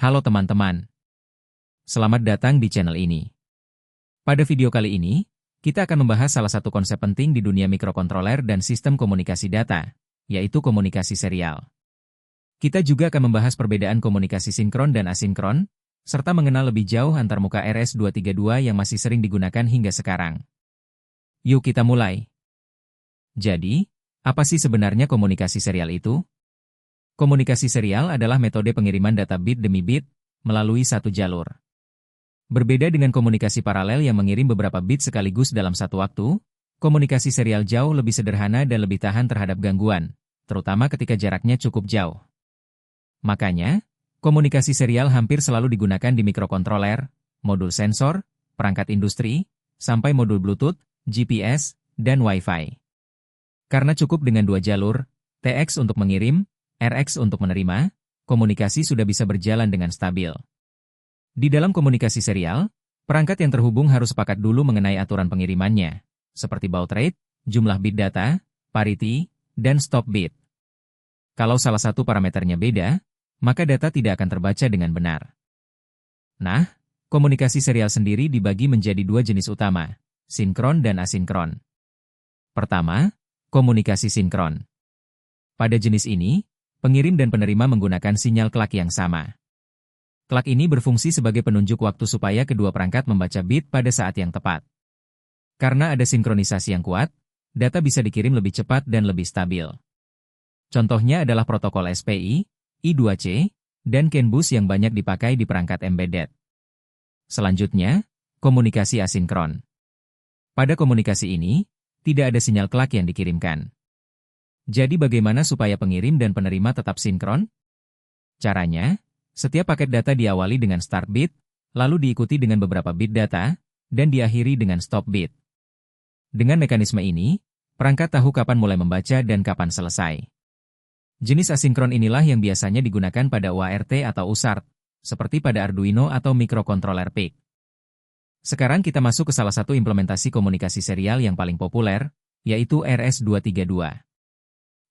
Halo teman-teman, selamat datang di channel ini. Pada video kali ini, kita akan membahas salah satu konsep penting di dunia mikrokontroler dan sistem komunikasi data, yaitu komunikasi serial. Kita juga akan membahas perbedaan komunikasi sinkron dan asinkron, serta mengenal lebih jauh antarmuka RS-232 yang masih sering digunakan hingga sekarang. Yuk kita mulai. Jadi, apa sih sebenarnya komunikasi serial itu? Komunikasi serial adalah metode pengiriman data bit demi bit melalui satu jalur. Berbeda dengan komunikasi paralel yang mengirim beberapa bit sekaligus dalam satu waktu, komunikasi serial jauh lebih sederhana dan lebih tahan terhadap gangguan, terutama ketika jaraknya cukup jauh. Makanya, komunikasi serial hampir selalu digunakan di mikrokontroler, modul sensor, perangkat industri, sampai modul Bluetooth, GPS, dan Wi-Fi. Karena cukup dengan dua jalur, TX untuk mengirim, RX untuk menerima, komunikasi sudah bisa berjalan dengan stabil. Di dalam komunikasi serial, perangkat yang terhubung harus sepakat dulu mengenai aturan pengirimannya, seperti baud rate, jumlah bit data, parity, dan stop bit. Kalau salah satu parameternya beda, maka data tidak akan terbaca dengan benar. Nah, komunikasi serial sendiri dibagi menjadi dua jenis utama, sinkron dan asinkron. Pertama, komunikasi sinkron. Pada jenis ini, pengirim dan penerima menggunakan sinyal klak yang sama. Klak ini berfungsi sebagai penunjuk waktu supaya kedua perangkat membaca bit pada saat yang tepat. Karena ada sinkronisasi yang kuat, data bisa dikirim lebih cepat dan lebih stabil. Contohnya adalah protokol SPI, I2C, dan CAN bus yang banyak dipakai di perangkat embedded. Selanjutnya, komunikasi asinkron. Pada komunikasi ini, tidak ada sinyal klak yang dikirimkan. Jadi bagaimana supaya pengirim dan penerima tetap sinkron? Caranya, setiap paket data diawali dengan start bit, lalu diikuti dengan beberapa bit data, dan diakhiri dengan stop bit. Dengan mekanisme ini, perangkat tahu kapan mulai membaca dan kapan selesai. Jenis asinkron inilah yang biasanya digunakan pada UART atau USART, seperti pada Arduino atau mikrokontroler PIC. Sekarang kita masuk ke salah satu implementasi komunikasi serial yang paling populer, yaitu RS-232.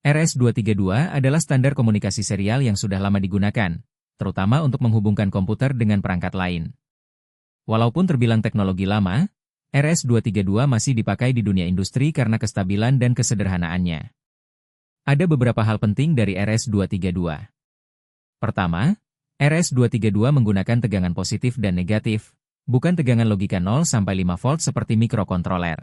RS-232 adalah standar komunikasi serial yang sudah lama digunakan, terutama untuk menghubungkan komputer dengan perangkat lain. Walaupun terbilang teknologi lama, RS-232 masih dipakai di dunia industri karena kestabilan dan kesederhanaannya. Ada beberapa hal penting dari RS-232. Pertama, RS-232 menggunakan tegangan positif dan negatif, bukan tegangan logika 0 sampai 5 volt seperti mikrokontroler.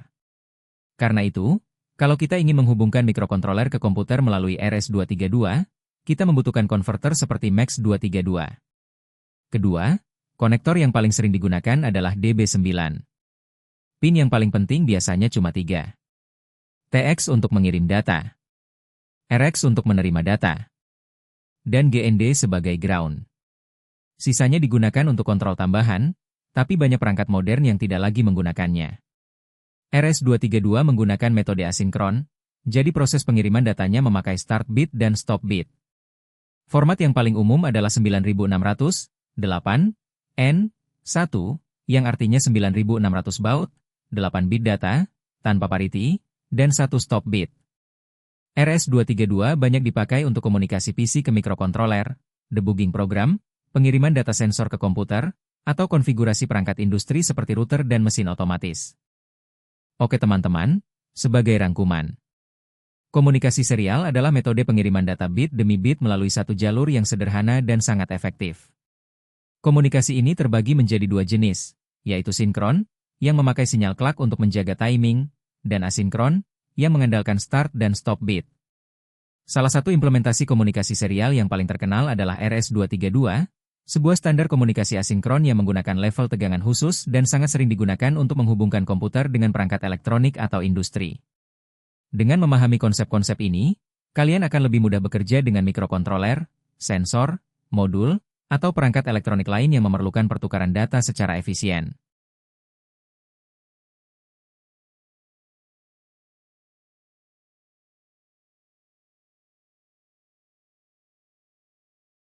Karena itu, kalau kita ingin menghubungkan mikrokontroler ke komputer melalui RS-232, kita membutuhkan konverter seperti MAX232. Kedua, konektor yang paling sering digunakan adalah DB9. Pin yang paling penting biasanya cuma 3. TX untuk mengirim data, RX untuk menerima data, dan GND sebagai ground. Sisanya digunakan untuk kontrol tambahan, tapi banyak perangkat modern yang tidak lagi menggunakannya. RS-232 menggunakan metode asinkron, jadi proses pengiriman datanya memakai start bit dan stop bit. Format yang paling umum adalah 9600, 8, N, 1, yang artinya 9600 baud, 8 bit data, tanpa parity, dan 1 stop bit. RS-232 banyak dipakai untuk komunikasi PC ke mikrokontroler, debugging program, pengiriman data sensor ke komputer, atau konfigurasi perangkat industri seperti router dan mesin otomatis. Oke teman-teman, sebagai rangkuman. Komunikasi serial adalah metode pengiriman data bit demi bit melalui satu jalur yang sederhana dan sangat efektif. Komunikasi ini terbagi menjadi dua jenis, yaitu sinkron, yang memakai sinyal klak untuk menjaga timing, dan asinkron, yang mengandalkan start dan stop bit. Salah satu implementasi komunikasi serial yang paling terkenal adalah RS-232, sebuah standar komunikasi asinkron yang menggunakan level tegangan khusus dan sangat sering digunakan untuk menghubungkan komputer dengan perangkat elektronik atau industri. Dengan memahami konsep-konsep ini, kalian akan lebih mudah bekerja dengan mikrokontroler, sensor, modul, atau perangkat elektronik lain yang memerlukan pertukaran data secara efisien.